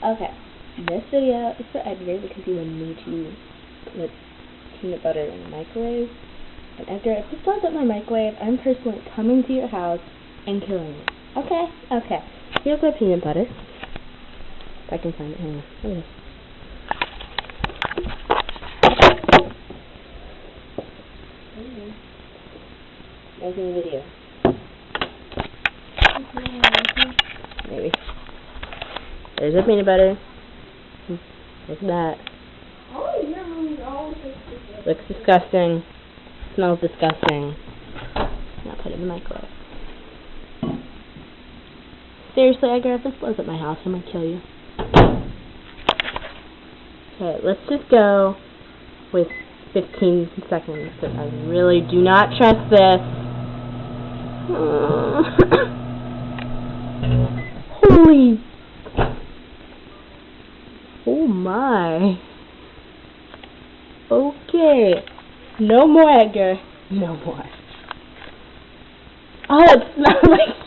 Okay, this video is for Edgar because he wanted me to put peanut butter in the microwave. And Edgar, if this blows up my microwave, I'm personally coming to your house and killing you. Okay? Okay. Here's my peanut butter. If I can find it. Hang on. Look at this. There's in the video. Maybe. There's the peanut butter. Look at that. Looks disgusting. Smells disgusting. Now put it in the microwave. Seriously, Edgar, if this blows up my house, I'm gonna kill you. Okay, let's just go with 15 seconds because I really do not trust this. Holy! Oh my! Okay, no more, Edgar. No more. Oh, it smells like